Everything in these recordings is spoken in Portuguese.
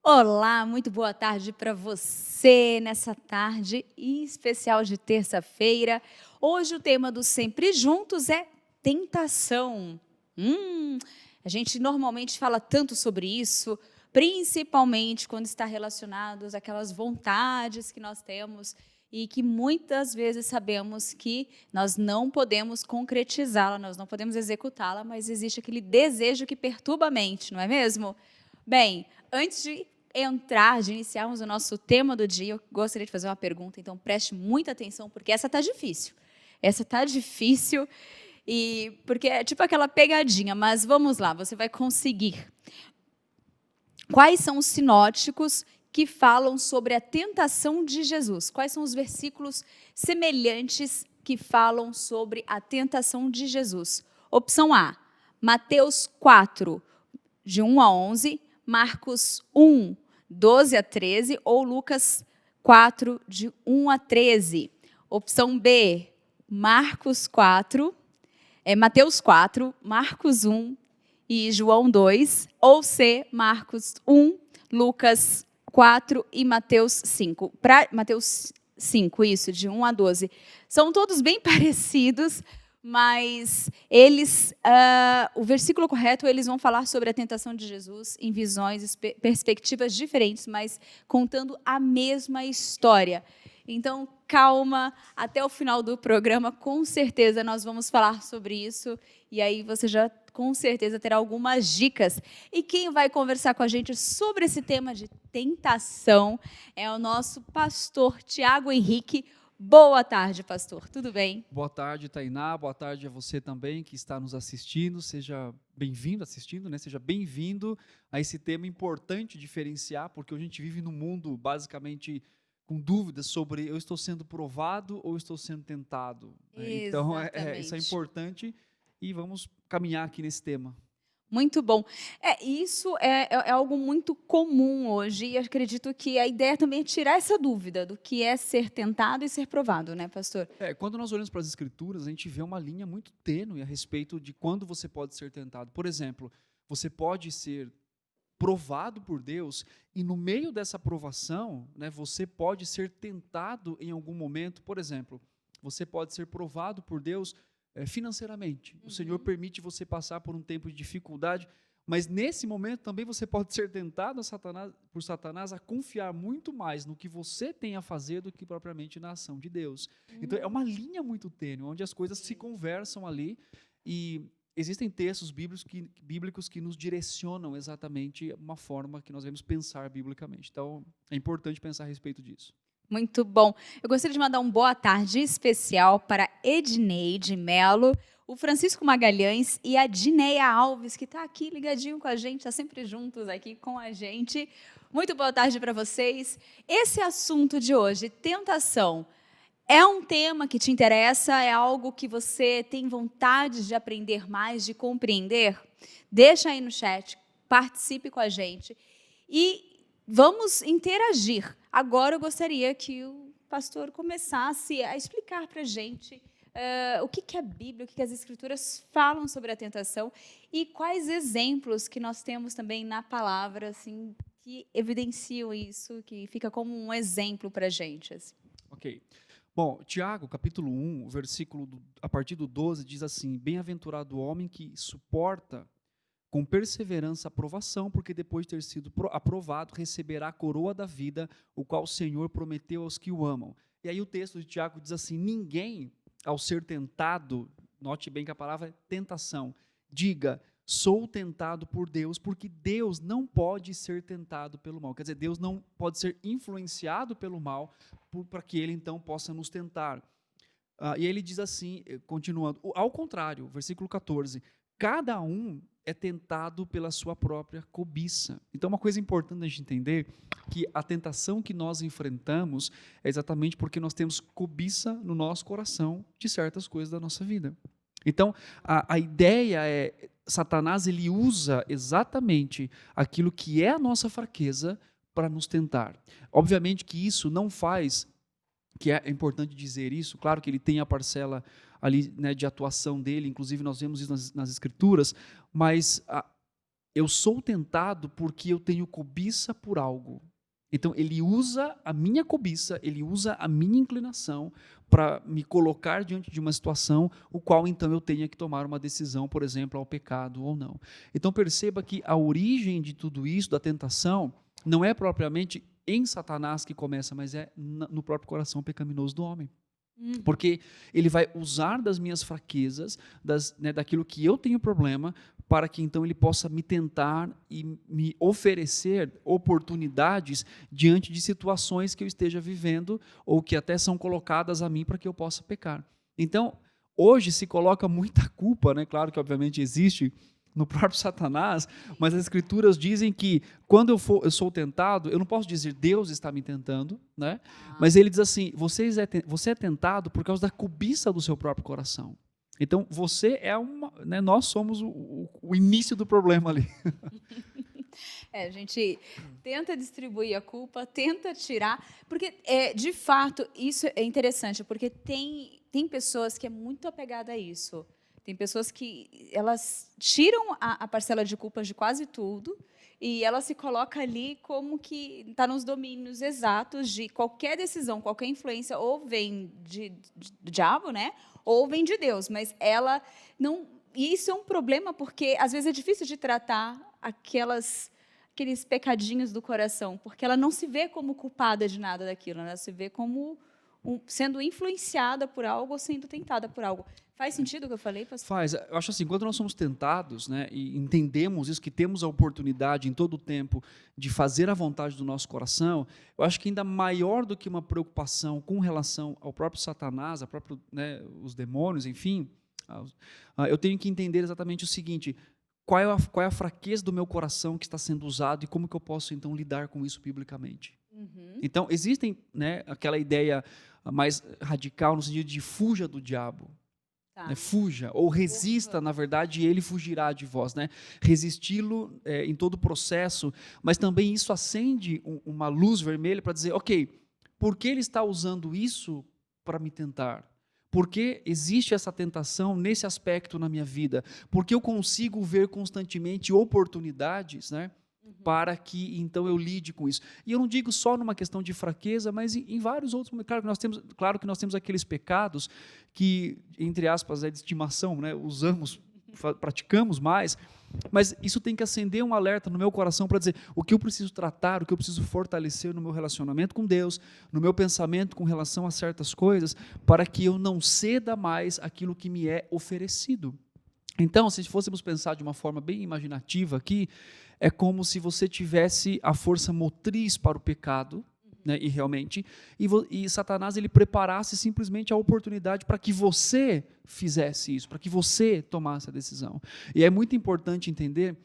Olá, muito boa tarde para você nessa tarde especial de terça-feira. Hoje o tema do Sempre Juntos é tentação. Hum, a gente normalmente fala tanto sobre isso, principalmente quando está relacionado àquelas vontades que nós temos e que muitas vezes sabemos que nós não podemos concretizá-la, nós não podemos executá-la, mas existe aquele desejo que perturba a mente, não é mesmo? Bem, antes de iniciarmos o nosso tema do dia, eu gostaria de fazer uma pergunta, então preste muita atenção, porque essa está difícil. Essa está difícil, e porque é tipo aquela pegadinha, mas vamos lá, você vai conseguir. Quais são os sinóticos que falam sobre a tentação de Jesus? Quais são os versículos semelhantes que falam sobre a tentação de Jesus? Opção A, Mateus 4, de 1 a 11, Marcos 1, 12 a 13, ou Lucas 4, de 1 a 13. Opção B, Mateus 4, Marcos 1 e João 2. Ou C, Marcos 1, Lucas 4 e Mateus 5. Mateus 5, isso, de 1 a 12. São todos bem parecidos, mas o versículo correto, eles vão falar sobre a tentação de Jesus em visões, perspectivas diferentes, mas contando a mesma história. Então, calma, até o final do programa, com certeza nós vamos falar sobre isso, e aí você já, com certeza, terá algumas dicas. E quem vai conversar com a gente sobre esse tema de tentação é o nosso pastor Tiago Henrique. Boa tarde, pastor. Tudo bem? Boa tarde, Tainá. Boa tarde a você também que está nos assistindo. Seja bem-vindo, Seja bem-vindo a esse tema importante diferenciar, porque a gente vive num mundo basicamente com dúvidas sobre eu estou sendo provado ou estou sendo tentado. Então, isso é importante e vamos caminhar aqui nesse tema. Muito bom. Isso é algo muito comum hoje, e acredito que a ideia também é tirar essa dúvida do que é ser tentado e ser provado, né, pastor? Quando nós olhamos para as Escrituras, a gente vê uma linha muito tênue a respeito de quando você pode ser tentado. Por exemplo, você pode ser provado por Deus e no meio dessa provação, né, você pode ser tentado em algum momento. Por exemplo, você pode ser provado por Deus financeiramente. O Senhor permite você passar por um tempo de dificuldade, mas nesse momento também você pode ser tentado por Satanás a confiar muito mais no que você tem a fazer do que propriamente na ação de Deus. Então é uma linha muito tênue, onde as coisas se conversam ali, e existem textos bíblicos que nos direcionam exatamente uma forma que nós devemos pensar biblicamente. Então é importante pensar a respeito disso. Muito bom. Eu gostaria de mandar um boa tarde especial para Edneide Melo, o Francisco Magalhães e a Dineia Alves, que está aqui ligadinho com a gente, está sempre juntos aqui com a gente. Muito boa tarde para vocês. Esse assunto de hoje, tentação, é um tema que te interessa? É algo que você tem vontade de aprender mais, de compreender? Deixa aí no chat, participe com a gente e vamos interagir. Agora eu gostaria que o pastor começasse a explicar para a gente o que é a Bíblia, o que as Escrituras falam sobre a tentação e quais exemplos que nós temos também na palavra, assim, que evidenciam isso, que fica como um exemplo para a gente. Assim. Ok. Bom, Tiago, capítulo 1, a partir do 12, diz assim: bem-aventurado o homem que suporta com perseverança a provação, porque depois de ter sido aprovado, receberá a coroa da vida, o qual o Senhor prometeu aos que o amam. E aí o texto de Tiago diz assim: ninguém, ao ser tentado, note bem que a palavra é tentação, diga, sou tentado por Deus, porque Deus não pode ser tentado pelo mal. Quer dizer, Deus não pode ser influenciado pelo mal, para que Ele então possa nos tentar. E ele diz assim, continuando, ao contrário, versículo 14, cada um é tentado pela sua própria cobiça. Então, uma coisa importante a gente entender, que a tentação que nós enfrentamos é exatamente porque nós temos cobiça no nosso coração de certas coisas da nossa vida. Então, a ideia é, Satanás ele usa exatamente aquilo que é a nossa fraqueza para nos tentar. Obviamente que isso não faz, que é importante dizer isso, claro que ele tem a parcela ali, né, de atuação dele, inclusive nós vemos isso nas Escrituras, mas eu sou tentado porque eu tenho cobiça por algo. Então, ele usa a minha cobiça, ele usa a minha inclinação para me colocar diante de uma situação, o qual então eu tenha que tomar uma decisão, por exemplo, ao pecado ou não. Então, perceba que a origem de tudo isso, da tentação, não é propriamente em Satanás que começa, mas é no próprio coração pecaminoso do homem. Porque ele vai usar das minhas fraquezas, daquilo que eu tenho problema, para que então ele possa me tentar e me oferecer oportunidades diante de situações que eu esteja vivendo ou que até são colocadas a mim para que eu possa pecar. Então, hoje se coloca muita culpa, né? Claro que obviamente existe no próprio Satanás, mas as escrituras dizem que quando eu sou tentado, eu não posso dizer Deus está me tentando, né? Mas ele diz assim, você é tentado por causa da cobiça do seu próprio coração. Então, você é né, nós somos o início do problema ali. A gente tenta distribuir a culpa, tenta tirar, porque, de fato, isso é interessante, porque tem pessoas que é muito apegada a isso. Tem pessoas que elas tiram a parcela de culpa de quase tudo e ela se coloca ali como que está nos domínios exatos de qualquer decisão, qualquer influência, ou vem do diabo, né? Ou vem de Deus, mas ela não... E isso é um problema porque, às vezes, é difícil de tratar aqueles pecadinhos do coração, porque ela não se vê como culpada de nada daquilo, ela se vê como sendo influenciada por algo ou sendo tentada por algo. Faz sentido o que eu falei, pastor? Faz. Eu acho assim, quando nós somos tentados, né, e entendemos isso, que temos a oportunidade em todo o tempo de fazer a vontade do nosso coração, eu acho que ainda maior do que uma preocupação com relação ao próprio Satanás, né, os demônios, enfim, eu tenho que entender exatamente o seguinte: qual é a fraqueza do meu coração que está sendo usado e como que eu posso então lidar com isso biblicamente. Então, existem, né, aquela ideia mais radical no sentido de fuja do diabo. Tá. Né, fuja, ou resista, na verdade, e ele fugirá de vós. Né? Resisti-lo em todo o processo, mas também isso acende uma luz vermelha para dizer, ok, por que ele está usando isso para me tentar? Por que existe essa tentação nesse aspecto na minha vida? Porque eu consigo ver constantemente oportunidades, né, para que então eu lide com isso. E eu não digo só numa questão de fraqueza, mas em vários outros. Claro que nós temos aqueles pecados que, entre aspas, é de estimação, né, usamos, praticamos mais, mas isso tem que acender um alerta no meu coração para dizer o que eu preciso tratar, o que eu preciso fortalecer no meu relacionamento com Deus, no meu pensamento com relação a certas coisas, para que eu não ceda mais aquilo que me é oferecido. Então, se fôssemos pensar de uma forma bem imaginativa aqui, é como se você tivesse a força motriz para o pecado, né, e Satanás ele preparasse simplesmente a oportunidade para que você fizesse isso, para que você tomasse a decisão. E é muito importante entender,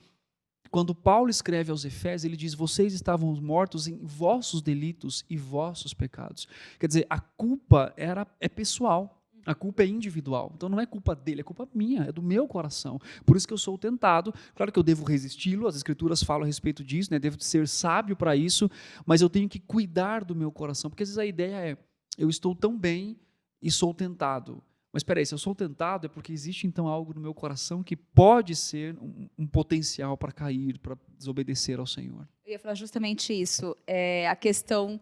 quando Paulo escreve aos Efésios, ele diz, vocês estavam mortos em vossos delitos e vossos pecados. Quer dizer, a culpa é pessoal. A culpa é individual, então não é culpa dele, é culpa minha, é do meu coração. Por isso que eu sou tentado. Claro que eu devo resisti-lo, as escrituras falam a respeito disso, né? Devo ser sábio para isso, mas eu tenho que cuidar do meu coração, porque às vezes a ideia é, eu estou tão bem e sou tentado. Mas espera aí, se eu sou tentado é porque existe então algo no meu coração que pode ser um potencial para cair, para desobedecer ao Senhor. Eu ia falar justamente isso, a questão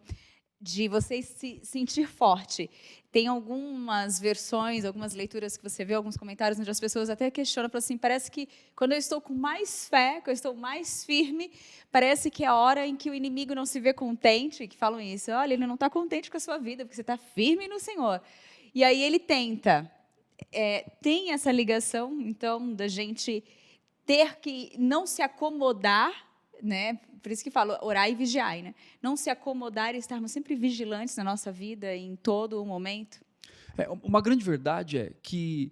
de você se sentir forte. Tem algumas versões, algumas leituras que você vê, alguns comentários onde as pessoas até questionam, falam assim, parece que quando eu estou com mais fé, quando eu estou mais firme, parece que é a hora em que o inimigo não se vê contente, que falam isso, olha, ele não está contente com a sua vida, porque você está firme no Senhor. E aí ele tenta. Tem essa ligação, então, da gente ter que não se acomodar, né? Por isso que falo, orar e vigiar, né? Não se acomodar e estarmos sempre vigilantes na nossa vida em todo o momento. Uma grande verdade é que,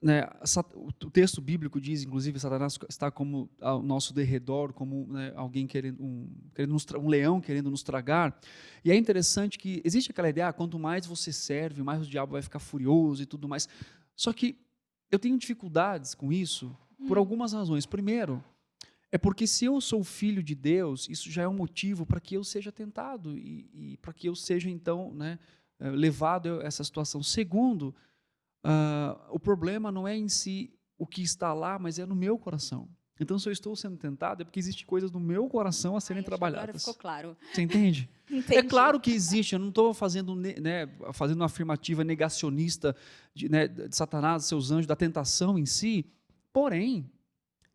né, o texto bíblico diz, inclusive, Satanás está como ao nosso derredor, como, né, alguém um leão querendo nos tragar. E é interessante que existe aquela ideia, quanto mais você serve, mais o diabo vai ficar furioso e tudo mais. Só que eu tenho dificuldades com isso por algumas razões. Primeiro, é porque se eu sou filho de Deus, isso já é um motivo para que eu seja tentado e para que eu seja, então, né, levado a essa situação. Segundo, o problema não é em si o que está lá, mas é no meu coração. Então, se eu estou sendo tentado, é porque existem coisas no meu coração a serem Ai, acho que agora trabalhadas. ficou claro. Você entende? Entendi. É claro que existe, eu não estou fazendo, fazendo uma afirmativa negacionista de Satanás, seus anjos, da tentação em si, porém,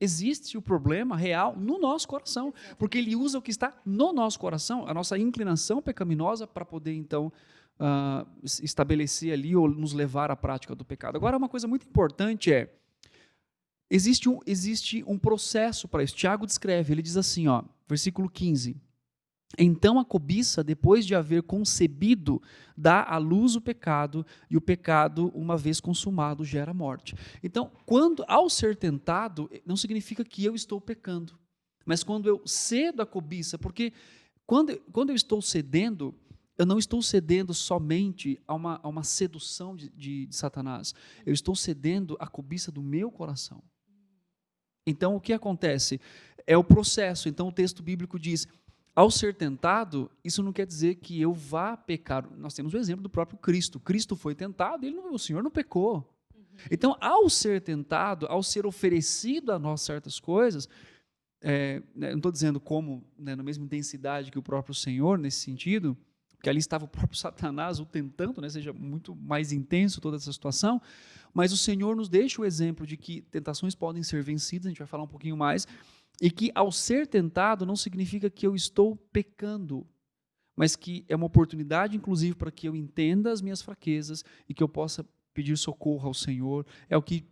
existe o problema real no nosso coração, porque ele usa o que está no nosso coração, a nossa inclinação pecaminosa, para poder, então, estabelecer ali ou nos levar à prática do pecado. Agora, uma coisa muito importante existe um processo para isso. Tiago descreve, ele diz assim, versículo 15, então a cobiça, depois de haver concebido, dá à luz o pecado, e o pecado, uma vez consumado, gera morte. Então, ao ser tentado, não significa que eu estou pecando, mas quando eu cedo à cobiça, porque quando eu estou cedendo, eu não estou cedendo somente a uma sedução de Satanás, eu estou cedendo à cobiça do meu coração. Então, o que acontece? É o processo. Então, o texto bíblico diz, ao ser tentado, isso não quer dizer que eu vá pecar. Nós temos o exemplo do próprio Cristo. Cristo foi tentado, o Senhor não pecou. Então, ao ser tentado, ao ser oferecido a nós certas coisas, não estou dizendo como, na mesma intensidade que o próprio Senhor, nesse sentido, porque ali estava o próprio Satanás o tentando, seja muito mais intenso toda essa situação, mas o Senhor nos deixa o exemplo de que tentações podem ser vencidas, a gente vai falar um pouquinho mais, e que ao ser tentado não significa que eu estou pecando, mas que é uma oportunidade, inclusive, para que eu entenda as minhas fraquezas e que eu possa pedir socorro ao Senhor. É o que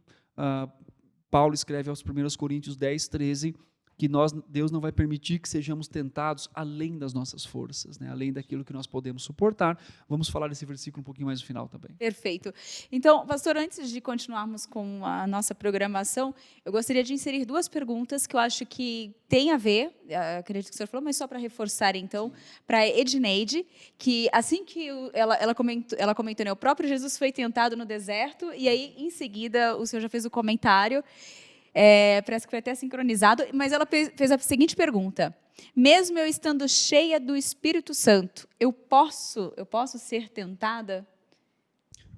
Paulo escreve aos 1 Coríntios 10, 13, que Deus não vai permitir que sejamos tentados além das nossas forças, além daquilo que nós podemos suportar. Vamos falar desse versículo um pouquinho mais no final também. Perfeito. Então, pastor, antes de continuarmos com a nossa programação, eu gostaria de inserir duas perguntas que eu acho que tem a ver, acredito que o senhor falou, mas só para reforçar, então, para a Edneide, que assim que ela comentou, o próprio Jesus foi tentado no deserto, e aí, em seguida, o senhor já fez o comentário, parece que foi até sincronizado, mas ela fez a seguinte pergunta: mesmo eu estando cheia do Espírito Santo, eu posso ser tentada?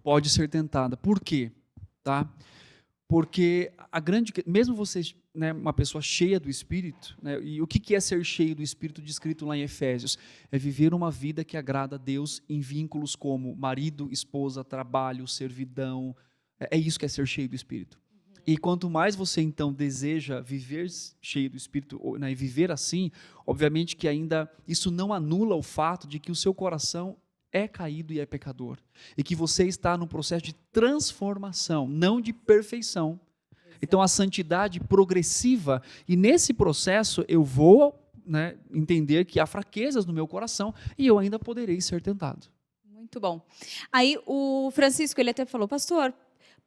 Pode ser tentada. Por quê? Porque mesmo você, uma pessoa cheia do Espírito, e o que é ser cheio do Espírito descrito lá em Efésios? É viver uma vida que agrada a Deus em vínculos como marido, esposa, trabalho, servidão. É isso que é ser cheio do Espírito. E quanto mais você, então, deseja viver cheio do Espírito, e viver assim, obviamente que ainda isso não anula o fato de que o seu coração é caído e é pecador. E que você está num processo de transformação, não de perfeição. Então, a santidade progressiva, e nesse processo eu vou entender que há fraquezas no meu coração e eu ainda poderei ser tentado. Muito bom. Aí o Francisco, ele até falou, pastor,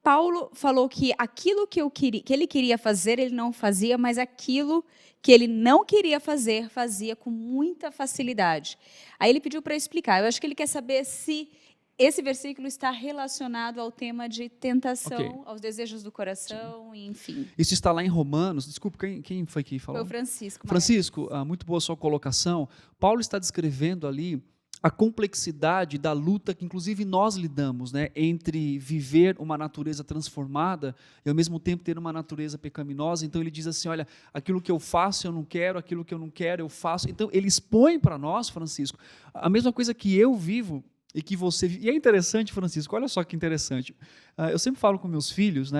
Paulo falou que aquilo que ele queria fazer, ele não fazia, mas aquilo que ele não queria fazer, fazia com muita facilidade. Aí ele pediu para explicar. Eu acho que ele quer saber se esse versículo está relacionado ao tema de tentação, aos desejos do coração, enfim. Isso está lá em Romanos. Desculpa, quem foi que falou? Foi o Francisco. Francisco, muito boa a sua colocação. Paulo está descrevendo ali a complexidade da luta que, inclusive, nós lidamos, entre viver uma natureza transformada e, ao mesmo tempo, ter uma natureza pecaminosa. Então, ele diz assim, olha, aquilo que eu faço, eu não quero, aquilo que eu não quero, eu faço. Então, ele expõe para nós, Francisco, a mesma coisa que eu vivo e que você vive. E é interessante, Francisco, olha só que interessante. Eu sempre falo com meus filhos,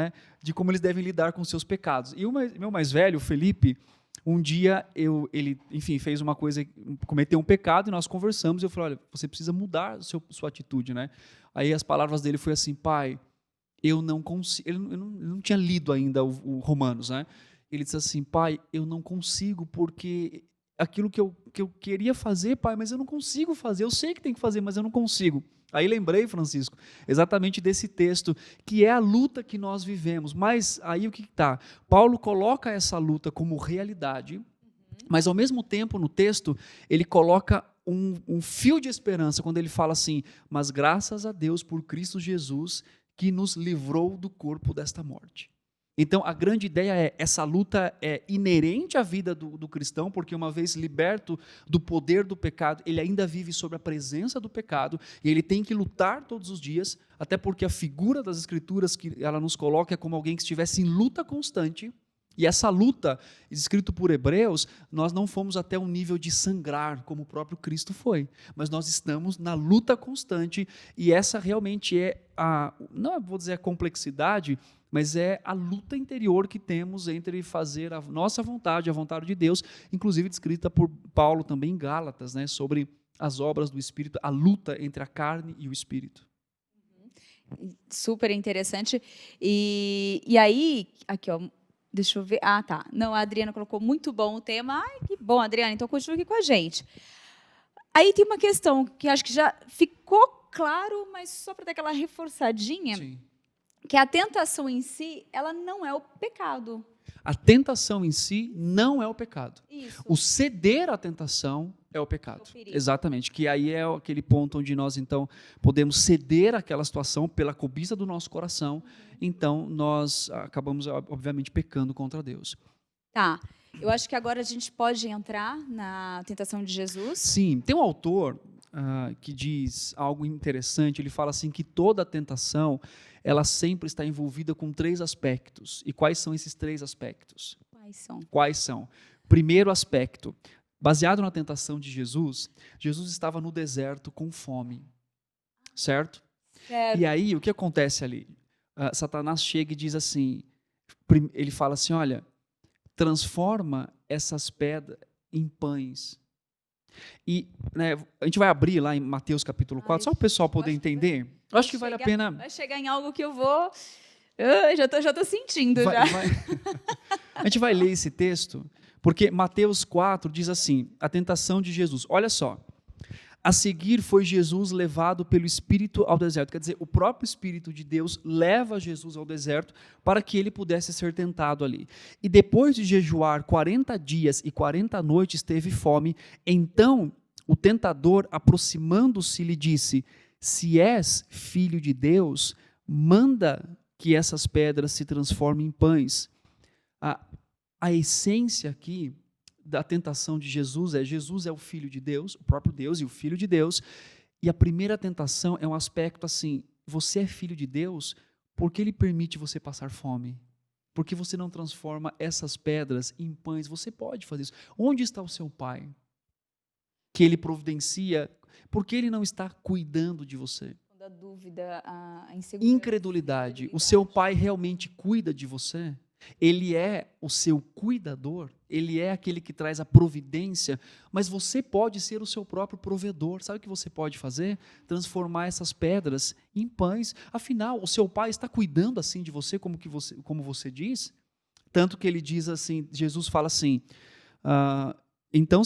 de como eles devem lidar com seus pecados. E o meu mais velho, o Felipe, um dia ele, enfim, fez uma coisa, cometeu um pecado e nós conversamos. E eu falei, olha, você precisa mudar sua atitude, Aí as palavras dele foi assim, pai, eu não consigo. Ele não tinha lido ainda o Romanos, Ele disse assim, pai, eu não consigo porque aquilo que eu queria fazer, pai, mas eu não consigo fazer. Eu sei que tem que fazer, mas eu não consigo. Aí lembrei, Francisco, exatamente desse texto, que é a luta que nós vivemos. Mas aí o que está? Paulo coloca essa luta como realidade, mas ao mesmo tempo no texto ele coloca um fio de esperança quando ele fala assim, mas graças a Deus por Cristo Jesus que nos livrou do corpo desta morte. Então, a grande ideia essa luta é inerente à vida do cristão, porque uma vez liberto do poder do pecado, ele ainda vive sob a presença do pecado, e ele tem que lutar todos os dias, até porque a figura das Escrituras que ela nos coloca é como alguém que estivesse em luta constante, E essa luta, escrito por Hebreus, nós não fomos até um nível de sangrar, como o próprio Cristo foi, mas nós estamos na luta constante, e essa realmente é não vou dizer a complexidade, mas é a luta interior que temos entre fazer a nossa vontade, a vontade de Deus, inclusive descrita por Paulo também em Gálatas, né, sobre as obras do Espírito, a luta entre a carne e o Espírito. Super interessante. E aí, aqui, ó, deixa eu ver. Ah, tá. Não, a Adriana colocou muito bom o tema. Ai, que bom, Adriana. Então, continua aqui com a gente. Aí tem uma questão que acho que já ficou claro, mas só para dar aquela reforçadinha, Sim. que a tentação em si, ela não é o pecado. A tentação em si não é o pecado. Isso. O ceder à tentação é o pecado. É o perigo. Exatamente. Que aí é aquele ponto onde nós, então, podemos ceder àquela situação pela cobiça do nosso coração. Então, nós acabamos, obviamente, pecando contra Deus. Tá. Eu acho que agora a gente pode entrar na tentação de Jesus. Sim. Tem um autor que diz algo interessante. Ele fala assim que toda tentação, ela sempre está envolvida com 3 aspectos. E quais são esses 3 aspectos? Quais são? Primeiro aspecto, baseado na tentação de Jesus, Jesus estava no deserto com fome, certo? Certo. E aí, o que acontece ali? Satanás chega e diz assim, ele fala assim, olha, transforma essas pedras em pães. E né, a gente vai abrir lá em Mateus capítulo 4, só para o pessoal poder entender. Eu acho que vale a pena. Vai chegar em algo que eu vou. Já tô sentindo. A gente vai ler esse texto, porque Mateus 4 diz assim: a tentação de Jesus. Olha só. A seguir foi Jesus levado pelo Espírito ao deserto. Quer dizer, o próprio Espírito de Deus leva Jesus ao deserto para que ele pudesse ser tentado ali. E depois de jejuar 40 dias e 40 noites teve fome. Então o tentador, aproximando-se, lhe disse: se és filho de Deus, manda que essas pedras se transformem em pães. A essência aqui da tentação de Jesus é o Filho de Deus, o próprio Deus e o Filho de Deus, e a primeira tentação é um aspecto assim, você é filho de Deus porque Ele permite você passar fome, porque você não transforma essas pedras em pães, você pode fazer isso. Onde está o seu Pai? Que Ele providencia, porque Ele não está cuidando de você. Da dúvida, a insegurança. Incredulidade. O seu Pai realmente cuida de você? Ele é o seu cuidador, ele é aquele que traz a providência, mas você pode ser o seu próprio provedor. Sabe o que você pode fazer? Transformar essas pedras em pães. Afinal, o seu Pai está cuidando assim de você, como você diz? Tanto que ele diz assim, Jesus fala assim, então,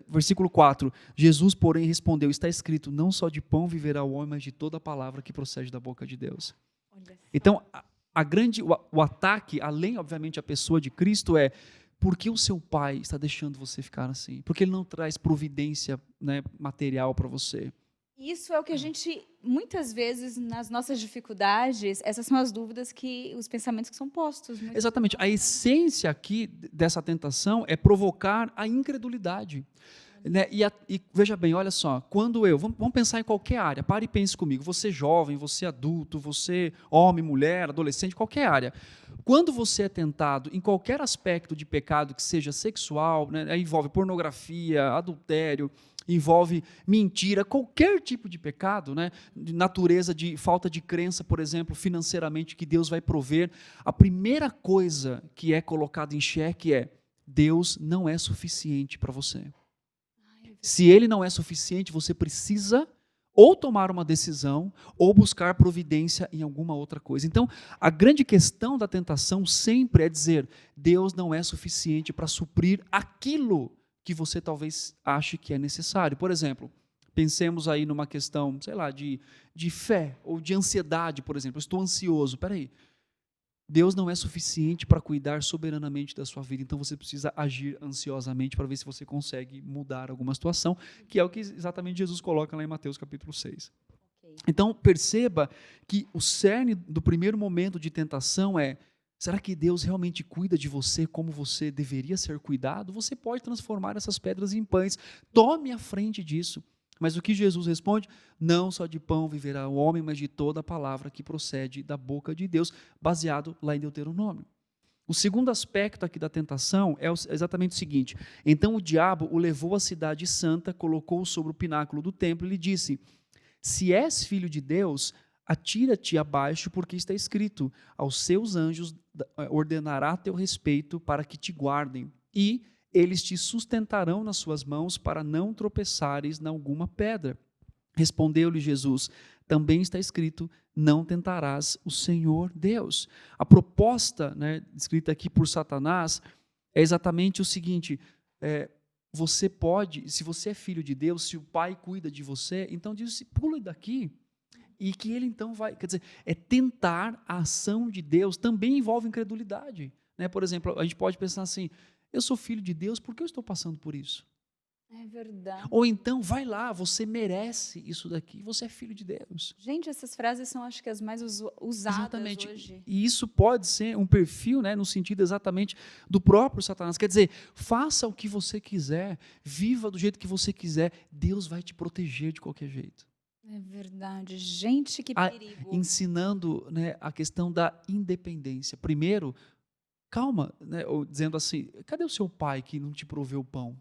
versículo 4, Jesus, porém, respondeu, está escrito, não só de pão viverá o homem, mas de toda a palavra que procede da boca de Deus. Então, o ataque, além, obviamente, a pessoa de Cristo é, por que o seu Pai está deixando você ficar assim? Porque Ele não traz providência, né, material para você. Isso é o que a gente, muitas vezes, nas nossas dificuldades, essas são as dúvidas os pensamentos que são postos. Exatamente. A essência aqui dessa tentação é provocar a incredulidade. Né? E veja bem, olha só, vamos pensar em qualquer área, pare e pense comigo, você jovem, você adulto, você homem, mulher, adolescente, qualquer área. Quando você é tentado em qualquer aspecto de pecado que seja sexual, né, envolve pornografia, adultério, envolve mentira, qualquer tipo de pecado, né, de natureza de falta de crença, por exemplo, financeiramente, que Deus vai prover, a primeira coisa que é colocada em xeque é: Deus não é suficiente para você. Se Ele não é suficiente, você precisa ou tomar uma decisão ou buscar providência em alguma outra coisa. Então, a grande questão da tentação sempre é dizer: Deus não é suficiente para suprir aquilo que você talvez ache que é necessário. Por exemplo, pensemos aí numa questão, sei lá, de fé ou de ansiedade, por exemplo. Eu estou ansioso, peraí. Deus não é suficiente para cuidar soberanamente da sua vida, então você precisa agir ansiosamente para ver se você consegue mudar alguma situação, que é o que exatamente Jesus coloca lá em Mateus capítulo 6. Okay. Então, perceba que o cerne do primeiro momento de tentação é: será que Deus realmente cuida de você como você deveria ser cuidado? Você pode transformar essas pedras em pães, tome a frente disso. Mas o que Jesus responde? Não só de pão viverá o homem, mas de toda a palavra que procede da boca de Deus, baseado lá em Deuteronômio. O segundo aspecto aqui da tentação é exatamente o seguinte: então o diabo o levou à cidade santa, colocou-o sobre o pináculo do templo e lhe disse: se és filho de Deus, atira-te abaixo, porque está escrito: aos seus anjos ordenará a teu respeito para que te guardem, e eles te sustentarão nas suas mãos para não tropeçares em alguma pedra. Respondeu-lhe Jesus: também está escrito: não tentarás o Senhor Deus. A proposta, né, escrita aqui por Satanás é exatamente o seguinte: você pode, se você é filho de Deus, se o Pai cuida de você, então diz: pula daqui, e que ele então vai, quer dizer, tentar a ação de Deus também envolve incredulidade, né? Por exemplo, a gente pode pensar assim: eu sou filho de Deus, por que eu estou passando por isso? É verdade. Ou então, vai lá, você merece isso daqui, você é filho de Deus. Gente, essas frases são, acho que, as mais usadas Exatamente. hoje. E isso pode ser um perfil, né, no sentido exatamente do próprio Satanás. Quer dizer, faça o que você quiser, viva do jeito que você quiser, Deus vai te proteger de qualquer jeito. É verdade. Gente, que perigo. Ensinando, né, a questão da independência. Primeiro, calma, né, ou dizendo assim: cadê o seu pai que não te proveu o pão?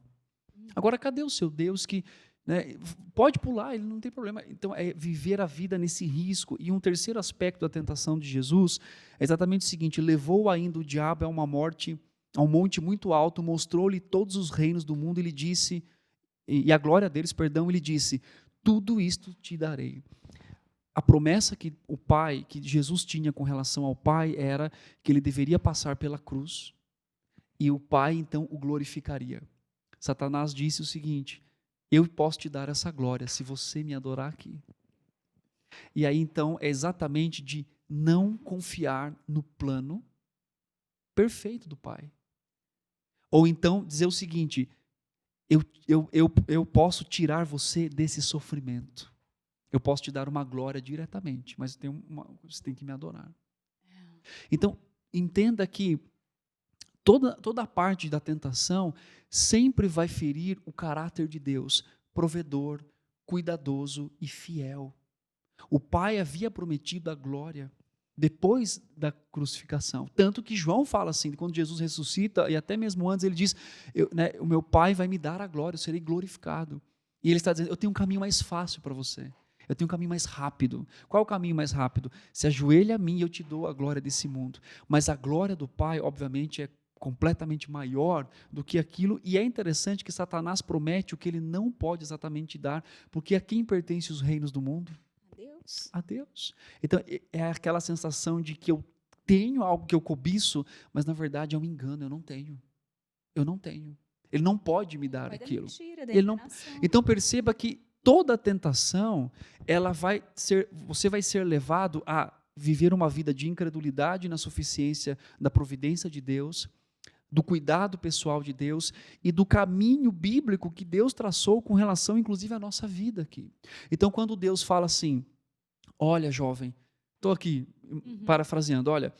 Agora, cadê o seu Deus que, né, pode pular, ele não tem problema. Então, é viver a vida nesse risco. E um terceiro aspecto da tentação de Jesus é exatamente o seguinte: levou ainda o diabo a uma morte, a um monte muito alto, mostrou-lhe todos os reinos do mundo e lhe disse, e a glória deles, perdão, e lhe disse: tudo isto te darei. A promessa que o Pai, que Jesus tinha com relação ao Pai, era que ele deveria passar pela cruz e o Pai então o glorificaria. Satanás disse o seguinte: eu posso te dar essa glória se você me adorar aqui. E aí então é exatamente de não confiar no plano perfeito do Pai. Ou então dizer o seguinte: eu posso tirar você desse sofrimento. Eu posso te dar uma glória diretamente, mas você tem que me adorar. Então, entenda que toda a parte da tentação sempre vai ferir o caráter de Deus, provedor, cuidadoso e fiel. O Pai havia prometido a glória depois da crucificação. Tanto que João fala assim, quando Jesus ressuscita, e até mesmo antes ele diz: o meu Pai vai me dar a glória, eu serei glorificado. E ele está dizendo: eu tenho um caminho mais fácil para você. Eu tenho um caminho mais rápido. Qual é o caminho mais rápido? Se ajoelha a mim e eu te dou a glória desse mundo. Mas a glória do Pai, obviamente, é completamente maior do que aquilo, e é interessante que Satanás promete o que ele não pode exatamente dar, porque a quem pertence os reinos do mundo? A Deus. A Deus. Então, é aquela sensação de que eu tenho algo que eu cobiço, mas na verdade é um engano, eu não tenho. Eu não tenho. Ele não pode me dar aquilo. Mentira, da Ele não. enganação. Então perceba que toda tentação, você vai ser levado a viver uma vida de incredulidade na suficiência da providência de Deus, do cuidado pessoal de Deus e do caminho bíblico que Deus traçou com relação, inclusive, à nossa vida aqui. Então, quando Deus fala assim: olha, jovem, estou aqui parafraseando, olha,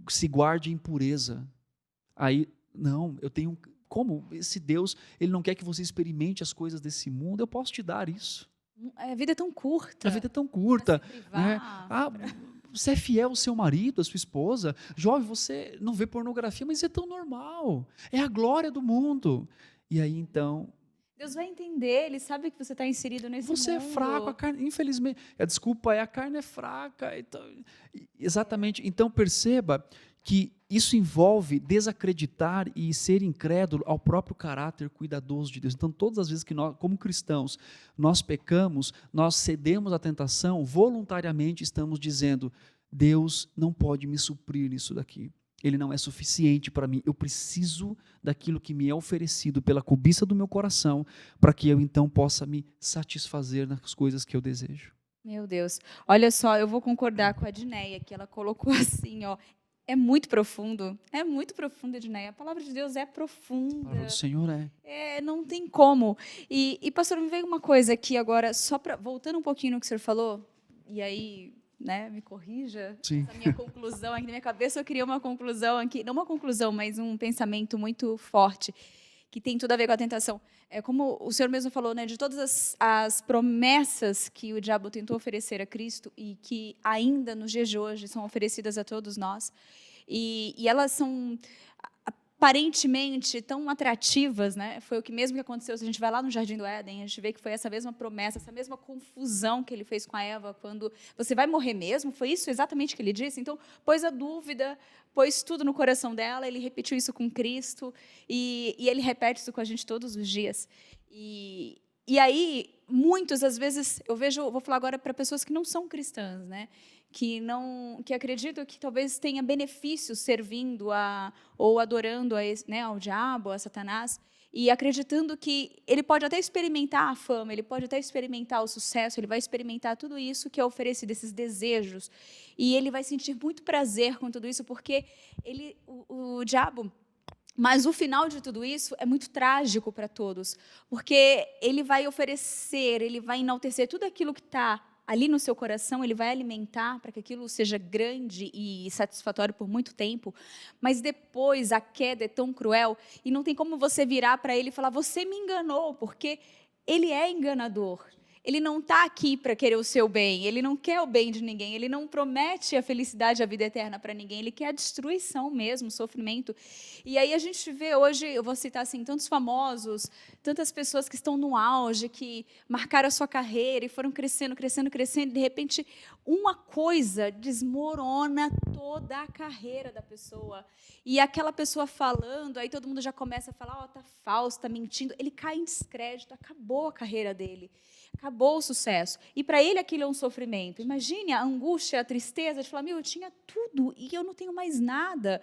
se guarde em pureza. Aí, não, eu tenho... Como esse Deus, ele não quer que você experimente as coisas desse mundo? Eu posso te dar isso. A vida é tão curta. A vida é tão curta. Pra se privar, Né? Você é fiel ao seu marido, à sua esposa. Jovem, você não vê pornografia, mas isso é tão normal. É a glória do mundo. E aí, então... Deus vai entender, Ele sabe que você está inserido nesse mundo. Você é fraco, a carne, infelizmente. A desculpa é: a carne é fraca. Então, exatamente. Então, perceba que isso envolve desacreditar e ser incrédulo ao próprio caráter cuidadoso de Deus. Então, todas as vezes que nós, como cristãos, nós pecamos, nós cedemos à tentação, voluntariamente estamos dizendo: Deus não pode me suprir nisso daqui. Ele não é suficiente para mim. Eu preciso daquilo que me é oferecido pela cobiça do meu coração, para que eu então possa me satisfazer nas coisas que eu desejo. Meu Deus. Olha só, eu vou concordar com a Edneia, que ela colocou assim, ó. É muito profundo, Edneia. A palavra de Deus é profunda. A palavra do Senhor é. Não tem como. E pastor, me veio uma coisa aqui agora, só para voltando um pouquinho no que o senhor falou, e aí, né, me corrija. Sim. Essa minha conclusão aqui na minha cabeça, eu queria uma conclusão aqui, não uma conclusão, mas um pensamento muito forte, que tem tudo a ver com a tentação. É como o senhor mesmo falou, né, de todas as promessas que o diabo tentou oferecer a Cristo e que ainda nos dias de hoje são oferecidas a todos nós. e elas são aparentemente tão atrativas, né? Foi o que mesmo que aconteceu. Se a gente vai lá no Jardim do Éden, a gente vê que foi essa mesma promessa, essa mesma confusão que ele fez com a Eva, quando você vai morrer mesmo, foi isso exatamente que ele disse? Então, pôs a dúvida, pôs tudo no coração dela, ele repetiu isso com Cristo, e ele repete isso com a gente todos os dias. E aí, muitos, às vezes, eu vejo, vou falar agora para pessoas que não são cristãs, né? Que acreditam que talvez tenha benefícios servindo ou adorando né, ao diabo, a Satanás, e acreditando que ele pode até experimentar a fama, ele pode até experimentar o sucesso, ele vai experimentar tudo isso que é oferecido, esses desejos, e ele vai sentir muito prazer com tudo isso, porque o diabo... Mas o final de tudo isso é muito trágico para todos, porque ele vai oferecer, ele vai enaltecer tudo aquilo que está ali no seu coração, ele vai alimentar para que aquilo seja grande e satisfatório por muito tempo, mas depois a queda é tão cruel e não tem como você virar para ele e falar, você me enganou, porque ele é enganador. Ele não está aqui para querer o seu bem, ele não quer o bem de ninguém, ele não promete a felicidade e a vida eterna para ninguém, ele quer a destruição mesmo, o sofrimento. E aí a gente vê hoje, eu vou citar assim, tantos famosos, tantas pessoas que estão no auge, que marcaram a sua carreira e foram crescendo, crescendo, crescendo, e de repente uma coisa desmorona toda a carreira da pessoa. E aquela pessoa falando, aí todo mundo já começa a falar, tá falso, tá mentindo, ele cai em descrédito, acabou a carreira dele. Acabou o sucesso. E para ele aquilo é um sofrimento. Imagine a angústia, a tristeza de falar, eu tinha tudo e eu não tenho mais nada.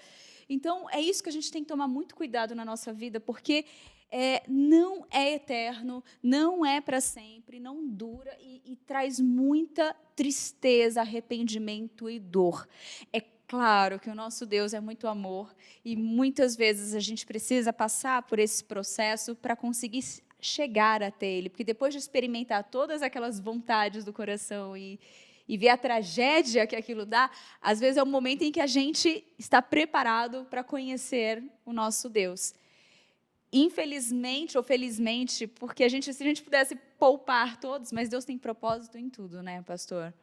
Então, é isso que a gente tem que tomar muito cuidado na nossa vida, porque não é eterno, não é para sempre, não dura e traz muita tristeza, arrependimento e dor. É claro que o nosso Deus é muito amor e muitas vezes a gente precisa passar por esse processo para conseguir chegar até Ele, porque depois de experimentar todas aquelas vontades do coração e ver a tragédia que aquilo dá, às vezes é o momento em que a gente está preparado para conhecer o nosso Deus. Infelizmente ou felizmente, porque se a gente pudesse poupar todos, mas Deus tem propósito em tudo, né, pastor?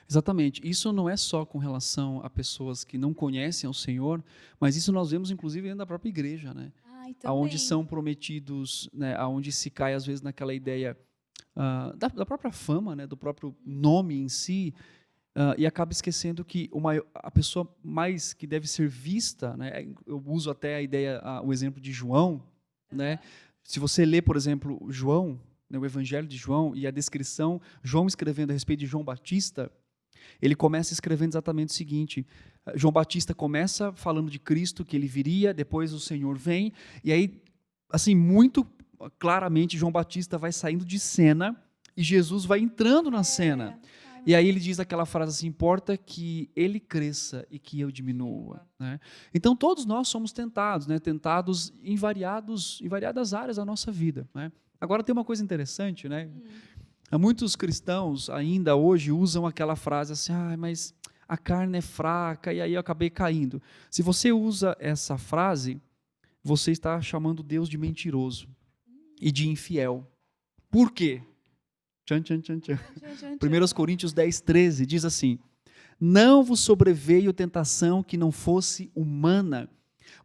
Exatamente. Isso não é só com relação a pessoas que não conhecem o Senhor, mas isso nós vemos, inclusive, dentro da própria igreja, né? Aonde são prometidos, né, aonde se cai às vezes naquela ideia da própria fama, né, do próprio nome em si, e acaba esquecendo que a pessoa mais que deve ser vista, né, eu uso até a ideia, o exemplo de João, né, se você lê, por exemplo, João, né, o Evangelho de João e a descrição, João escrevendo a respeito de João Batista, ele começa escrevendo exatamente o seguinte, João Batista começa falando de Cristo, que ele viria, depois o Senhor vem, e aí, assim, muito claramente, João Batista vai saindo de cena e Jesus vai entrando na cena. E aí ele diz aquela frase assim, importa que ele cresça e que eu diminua. Né? Então, todos nós somos tentados, né? Tentados em variadas áreas da nossa vida. Né? Agora, tem uma coisa interessante, né? Muitos cristãos ainda hoje usam aquela frase assim, mas a carne é fraca, e aí eu acabei caindo. Se você usa essa frase, você está chamando Deus de mentiroso e de infiel. Por quê? Tchan, tchan, tchan, tchan. 1 Coríntios 10, 13 diz assim, não vos sobreveio tentação que não fosse humana,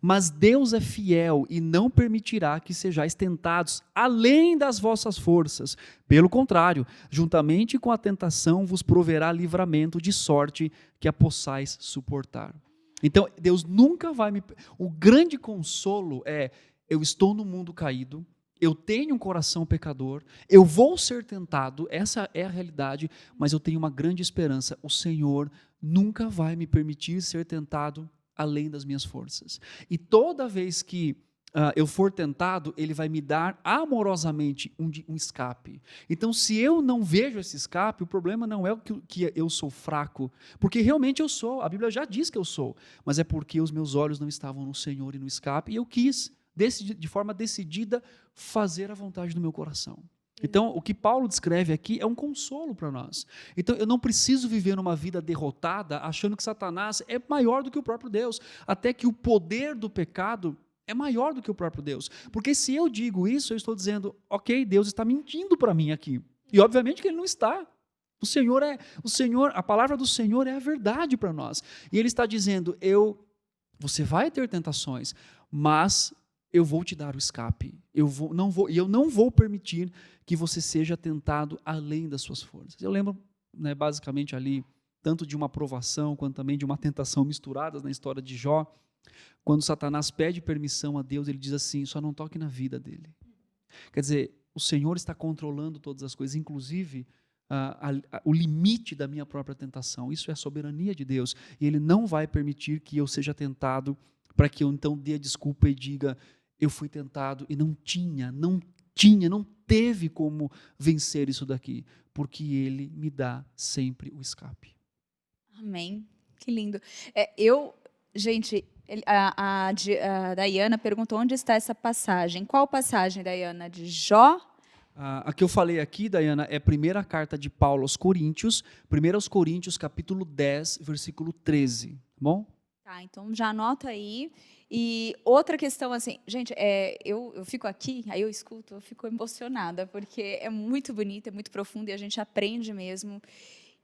mas Deus é fiel e não permitirá que sejais tentados além das vossas forças. Pelo contrário, juntamente com a tentação vos proverá livramento de sorte que a possais suportar. Então, Deus nunca vai me... O grande consolo é, eu estou no mundo caído, eu tenho um coração pecador, eu vou ser tentado, essa é a realidade, mas eu tenho uma grande esperança, o Senhor nunca vai me permitir ser tentado além das minhas forças. E toda vez que eu for tentado, Ele vai me dar amorosamente um escape. Então, se eu não vejo esse escape, o problema não é que eu sou fraco, porque realmente eu sou, a Bíblia já diz que eu sou, mas é porque os meus olhos não estavam no Senhor e no escape, e eu quis, de forma decidida, fazer a vontade do meu coração. Então, o que Paulo descreve aqui é um consolo para nós. Então, eu não preciso viver numa vida derrotada, achando que Satanás é maior do que o próprio Deus, até que o poder do pecado é maior do que o próprio Deus. Porque se eu digo isso, eu estou dizendo, ok, Deus está mentindo para mim aqui. E obviamente que Ele não está. O Senhor, a palavra do Senhor é a verdade para nós. E Ele está dizendo, eu Você vai ter tentações, mas eu vou te dar o escape. Eu não vou permitir que você seja tentado além das suas forças. Eu lembro, né, basicamente ali, tanto de uma provação, quanto também de uma tentação misturadas na história de Jó. Quando Satanás pede permissão a Deus, ele diz assim, só não toque na vida dele. Quer dizer, o Senhor está controlando todas as coisas, inclusive o limite da minha própria tentação. Isso é a soberania de Deus. E Ele não vai permitir que eu seja tentado para que eu então dê a desculpa e diga, eu fui tentado e não teve como vencer isso daqui, porque Ele me dá sempre o escape. Amém. Que lindo. Gente, a Dayana perguntou onde está essa passagem. Qual passagem, Dayana? De Jó? A que eu falei aqui, Dayana, é a primeira carta de Paulo aos Coríntios, 1 Coríntios, capítulo 10, versículo 13, tá bom? Tá, então já anota aí. E outra questão, assim, gente, eu fico aqui, aí eu escuto, eu fico emocionada, porque é muito bonito, é muito profundo e a gente aprende mesmo.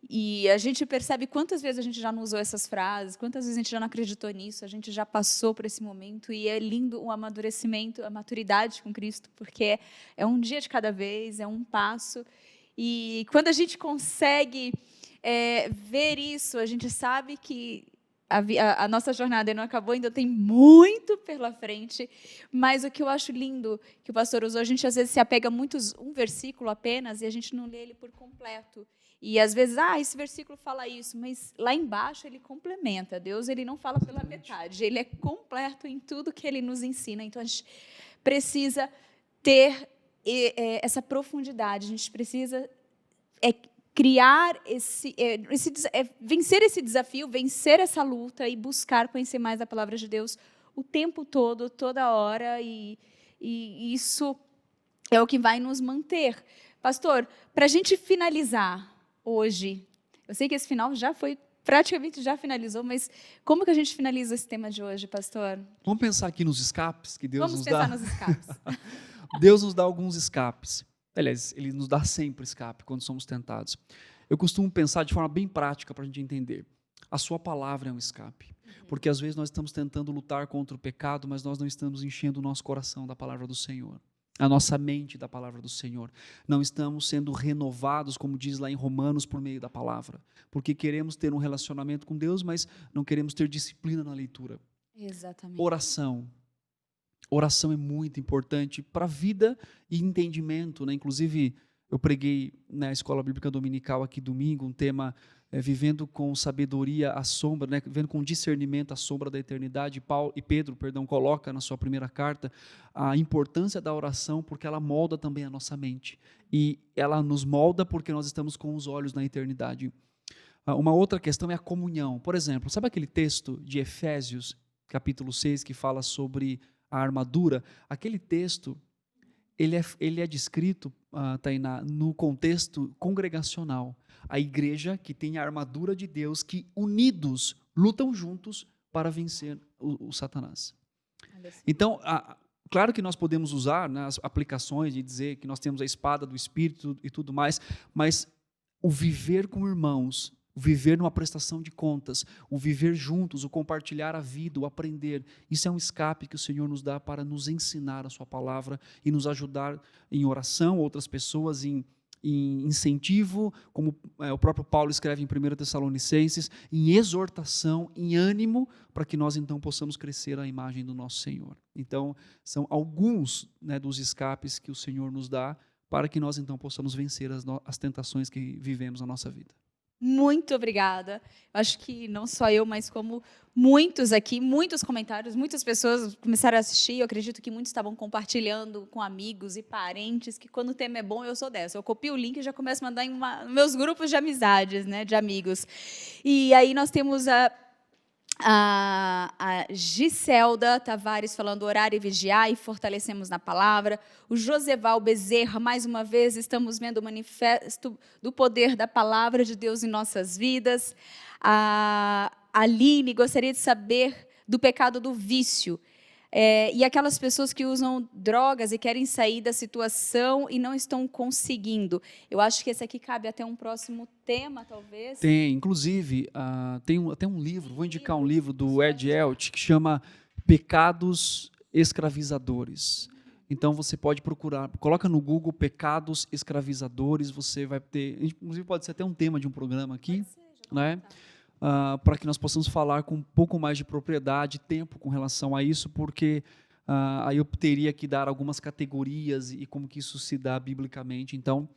E a gente percebe quantas vezes a gente já não usou essas frases, quantas vezes a gente já não acreditou nisso, a gente já passou por esse momento, e é lindo o amadurecimento, a maturidade com Cristo, porque é um dia de cada vez, é um passo, e quando a gente consegue ver isso, a gente sabe que a nossa jornada não acabou, ainda tem muito pela frente, mas o que eu acho lindo que o pastor usou, a gente às vezes se apega muito a um versículo apenas, e a gente não lê ele por completo. E às vezes, esse versículo fala isso, mas lá embaixo ele complementa. Deus, ele não fala pela metade, ele é completo em tudo que ele nos ensina. Então a gente precisa ter essa profundidade, a gente precisa criar vencer esse desafio, vencer essa luta e buscar conhecer mais a palavra de Deus o tempo todo, toda hora, e isso é o que vai nos manter. Pastor, para a gente finalizar hoje, eu sei que esse final praticamente já finalizou, mas como que a gente finaliza esse tema de hoje, pastor? Vamos pensar aqui nos escapes que Deus nos dá. Vamos pensar nos escapes. Deus nos dá alguns escapes. Aliás, Ele nos dá sempre escape quando somos tentados. Eu costumo pensar de forma bem prática para a gente entender. A sua palavra é um escape. Porque às vezes nós estamos tentando lutar contra o pecado, mas nós não estamos enchendo o nosso coração da palavra do Senhor. A nossa mente da palavra do Senhor. Não estamos sendo renovados, como diz lá em Romanos, por meio da palavra. Porque queremos ter um relacionamento com Deus, mas não queremos ter disciplina na leitura. Exatamente. Oração. Oração é muito importante para a vida e entendimento, né? Inclusive, eu preguei na Escola Bíblica Dominical aqui domingo, um tema vivendo com sabedoria a sombra, né? Vivendo com discernimento a sombra da eternidade. Pedro coloca na sua primeira carta a importância da oração, porque ela molda também a nossa mente. E ela nos molda porque nós estamos com os olhos na eternidade. Uma outra questão é a comunhão. Por exemplo, sabe aquele texto de Efésios, capítulo 6, que fala sobre a armadura? Aquele texto, ele é descrito, Tainá, no contexto congregacional. A igreja que tem a armadura de Deus, que unidos lutam juntos para vencer o Satanás. Então, claro que nós podemos usar, né, as aplicações de dizer que nós temos a espada do Espírito e tudo mais, mas o viver com irmãos, o viver numa prestação de contas, o viver juntos, o compartilhar a vida, o aprender, isso é um escape que o Senhor nos dá para nos ensinar a sua palavra e nos ajudar em oração, outras pessoas em incentivo, como o próprio Paulo escreve em 1 Tessalonicenses, em exortação, em ânimo, para que nós então possamos crescer à imagem do nosso Senhor. Então, são alguns, né, dos escapes que o Senhor nos dá para que nós então possamos vencer as tentações que vivemos na nossa vida. Muito obrigada. Acho que não só eu, mas como muitos aqui, muitos comentários, muitas pessoas começaram a assistir. Eu acredito que muitos estavam compartilhando com amigos e parentes, que quando o tema é bom, eu sou dessa. Eu copio o link e já começo a mandar em meus grupos de amizades, né, de amigos. E aí nós temos a Giselda Tavares falando orar e vigiar e fortalecemos na palavra. O Joseval Bezerra, mais uma vez, estamos vendo o manifesto do poder da palavra de Deus em nossas vidas. A Aline gostaria de saber do pecado do vício. E aquelas pessoas que usam drogas e querem sair da situação e não estão conseguindo. Eu acho que esse aqui cabe até um próximo tema, talvez. Tem, inclusive, tem até um livro, vou indicar um livro do Ed Elch, que chama Pecados Escravizadores. Então, você pode procurar, coloca no Google Pecados Escravizadores, você vai ter, inclusive pode ser até um tema de um programa aqui, né? Para que nós possamos falar com um pouco mais de propriedade, tempo com relação a isso, porque aí eu teria que dar algumas categorias e como que isso se dá biblicamente. Então,